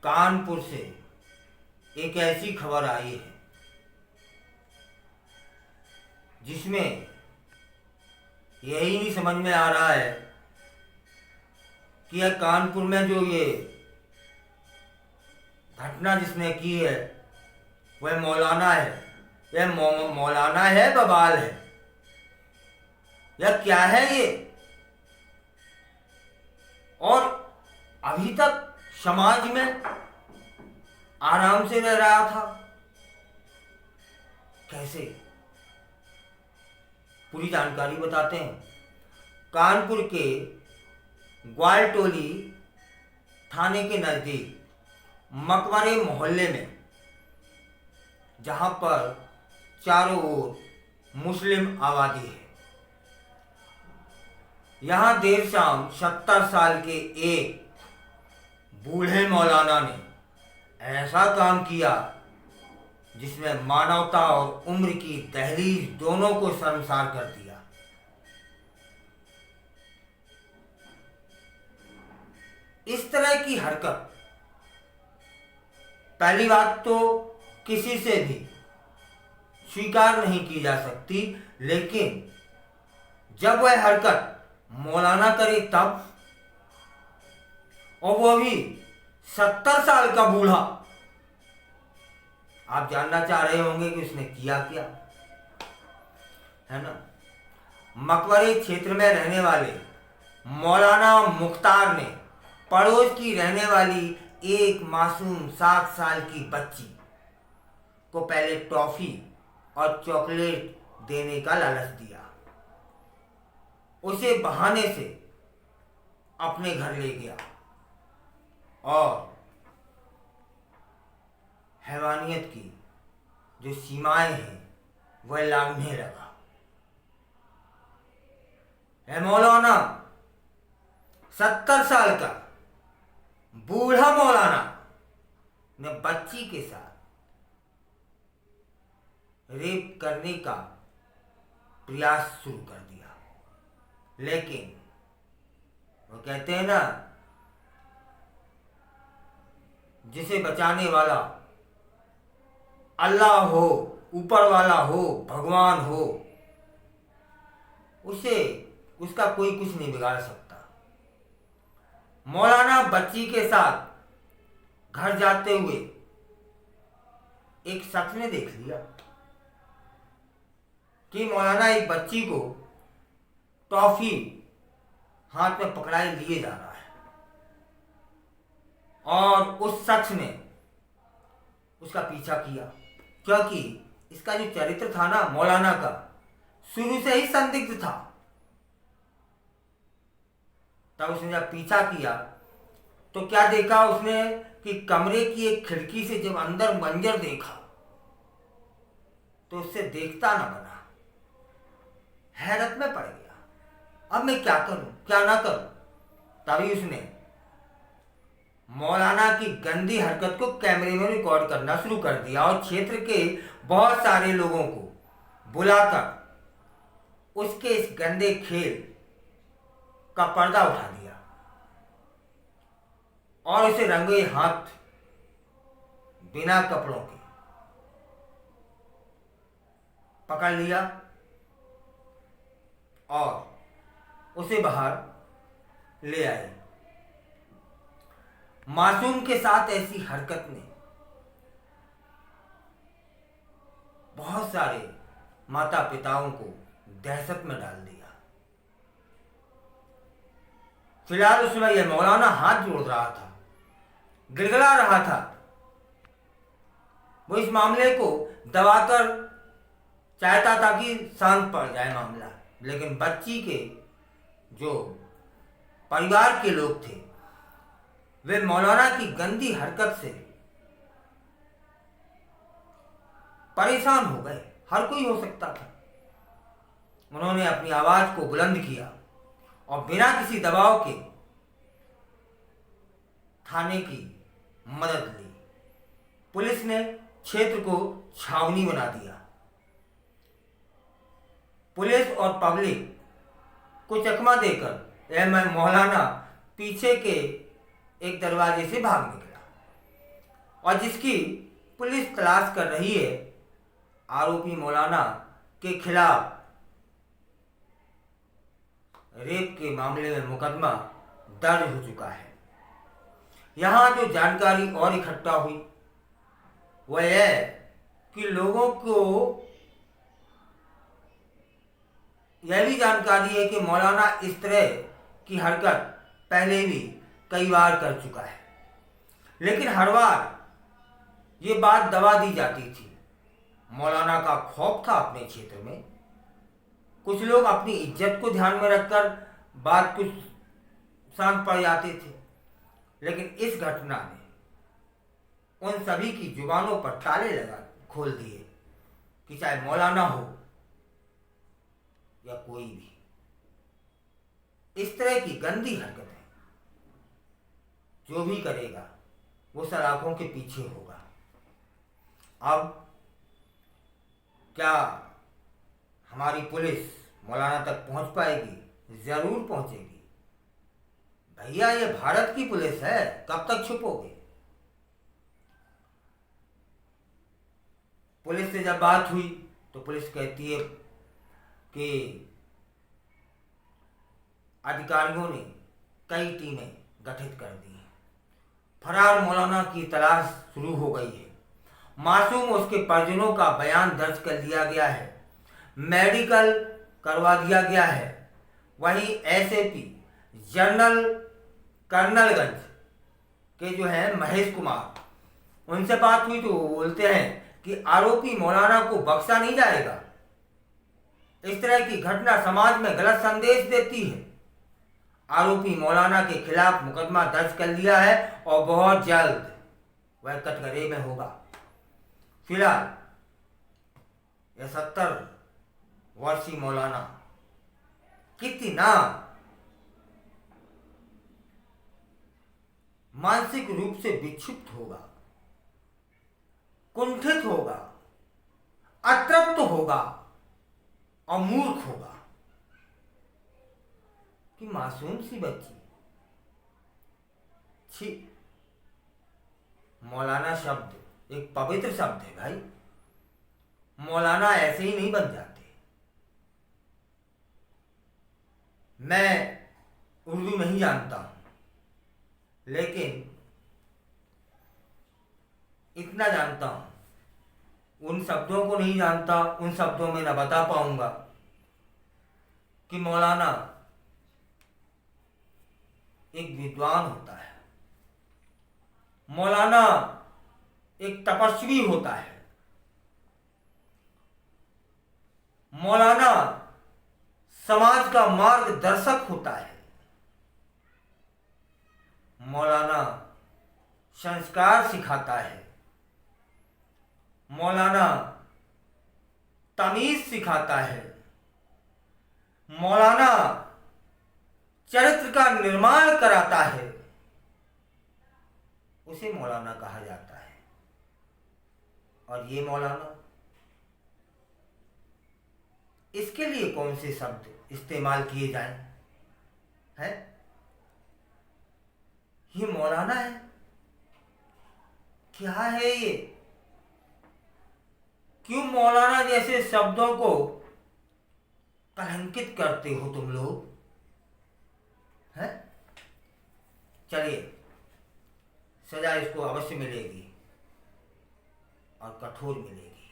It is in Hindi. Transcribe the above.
कानपुर से एक ऐसी खबर आई है जिसमें यही नहीं समझ में आ रहा है कि यह कानपुर में जो ये घटना जिसने की है वह मौलाना है। यह मौलाना है बवाल है, यह क्या है ये। और अभी तक समाज में आराम से रह रहा था, कैसे, पूरी जानकारी बताते हैं। कानपुर के ग्वालटोली थाने के नजदीक मकबरे मोहल्ले में, जहां पर चारों ओर मुस्लिम आबादी है, यहां देर शाम 70 साल के एक बूढ़े मौलाना ने ऐसा काम किया जिसमें मानवता और उम्र की दहलीज दोनों को शर्मसार कर दिया। इस तरह की हरकत पहली बात तो किसी से भी स्वीकार नहीं की जा सकती, लेकिन जब वह हरकत मौलाना करे तब, और वो भी 70 साल का बूढ़ा। आप जानना चाह रहे होंगे कि उसने किया क्या, है ना। मकबरे क्षेत्र में रहने वाले मौलाना मुख्तार ने पड़ोस की रहने वाली एक मासूम 7 साल की बच्ची को पहले टॉफी और चॉकलेट देने का लालच दिया। उसे बहाने से अपने घर ले गया और हैवानियत की जो सीमाएं हैं वह लांघने लगा। है मौलाना 70 साल का बूढ़ा मौलाना ने बच्ची के साथ रेप करने का प्रयास शुरू कर दिया, लेकिन वो कहते हैं ना, जिसे बचाने वाला अल्लाह हो, ऊपर वाला हो, भगवान हो, उसे उसका कोई कुछ नहीं बिगाड़ सकता। मौलाना बच्ची के साथ घर जाते हुए एक शख्स ने देख लिया कि मौलाना एक बच्ची को टॉफी हाथ में पकड़ाए लिए जा रहा है, और उस शख्स ने उसका पीछा किया, क्योंकि इसका जो चरित्र था ना मौलाना का, शुरू से ही संदिग्ध था। तब उसने जब पीछा किया तो क्या देखा उसने कि कमरे की एक खिड़की से जब अंदर मंजर देखा तो उससे देखता ना बना, हैरत में पड़ गया। अब मैं क्या करूं, क्या ना करूं। तभी उसने मौलाना की गंदी हरकत को कैमरे में रिकॉर्ड करना शुरू कर दिया और क्षेत्र के बहुत सारे लोगों को बुलाकर उसके इस गंदे खेल का पर्दा उठा दिया और उसे रंगे हाथ बिना कपड़ों के पकड़ लिया और उसे बाहर ले आए। मासूम के साथ ऐसी हरकत ने बहुत सारे माता पिताओं को दहशत में डाल दिया। फिलहाल उसमें यह मौलाना हाथ जोड़ रहा था, गिड़गिड़ा रहा था। वो इस मामले को दबाकर चाहता था कि शांत पड़ जाए मामला, लेकिन बच्ची के जो परिवार के लोग थे वे मौलाना की गंदी हरकत से परेशान हो गए। हर कोई हो सकता था। उन्होंने अपनी आवाज को बुलंद किया और बिना किसी दबाव के थाने की मदद ली। पुलिस ने क्षेत्र को छावनी बना दिया। पुलिस और पब्लिक को चकमा देकर यह मौलाना पीछे के एक दरवाजे से भाग निकला। और जिसकी पुलिस तलाश कर रही है। आरोपी मौलाना के खिलाफ रेप के मामले में मुकदमा दर्ज हो चुका है। यहाँ जो जानकारी और इकट्ठा हुई वह है कि लोगों को यह भी जानकारी है कि मौलाना इस तरह की हरकत पहले भी कई बार कर चुका है, लेकिन हर बार ये बात दबा दी जाती थी। मौलाना का खौफ था अपने क्षेत्र में। कुछ लोग अपनी इज्जत को ध्यान में रखकर बात कुछ शांत पड़ जाते थे, लेकिन इस घटना ने उन सभी की जुबानों पर ताले लगा खोल दिए कि चाहे मौलाना हो या कोई भी, इस तरह की गंदी हरकतें जो भी करेगा वो सलाखों के पीछे होगा। अब क्या हमारी पुलिस मौलाना तक पहुंच पाएगी? जरूर पहुंचेगी। भैया ये भारत की पुलिस है, कब तक छुपोगे? पुलिस से जब बात हुई तो पुलिस कहती है कि अधिकारियों ने कई टीमें गठित कर दी हैं। फरार मौलाना की तलाश शुरू हो गई है। मासूम उसके परिजनों का बयान दर्ज कर लिया गया है, मेडिकल करवा दिया गया है। वहीं एसएपी जनरल कर्नलगंज के जो है महेश कुमार, उनसे बात हुई तो वो बोलते हैं कि आरोपी मौलाना को बख्शा नहीं जाएगा। इस तरह की घटना समाज में गलत संदेश देती है। आरोपी मौलाना के खिलाफ मुकदमा दर्ज कर लिया है और बहुत जल्द वह कटघरे में होगा। फिलहाल यह 70 वर्षीय मौलाना कितना मानसिक रूप से विक्षिप्त होगा, कुंठित होगा, अतृप्त होगा और मूर्ख होगा कि मासूम सी बच्ची। छी, मौलाना शब्द एक पवित्र शब्द है भाई। मौलाना ऐसे ही नहीं बन जाते। मैं उर्दू नहीं जानता हूं, लेकिन इतना जानता हूं, उन शब्दों को नहीं जानता, उन शब्दों में न बता पाऊंगा कि मौलाना एक विद्वान होता है, मौलाना एक तपस्वी होता है, मौलाना समाज का मार्गदर्शक होता है, मौलाना संस्कार सिखाता है, मौलाना तमीज सिखाता है, मौलाना चरित्र का निर्माण कराता है। उसे मौलाना कहा जाता है। और ये मौलाना, इसके लिए कौन से शब्द इस्तेमाल किए जाएं? है ये मौलाना है? क्या है ये? क्यों मौलाना जैसे शब्दों को कलंकित करते हो तुम लोग? हैं? चलिए, सजा इसको अवश्य मिलेगी और कठोर मिलेगी।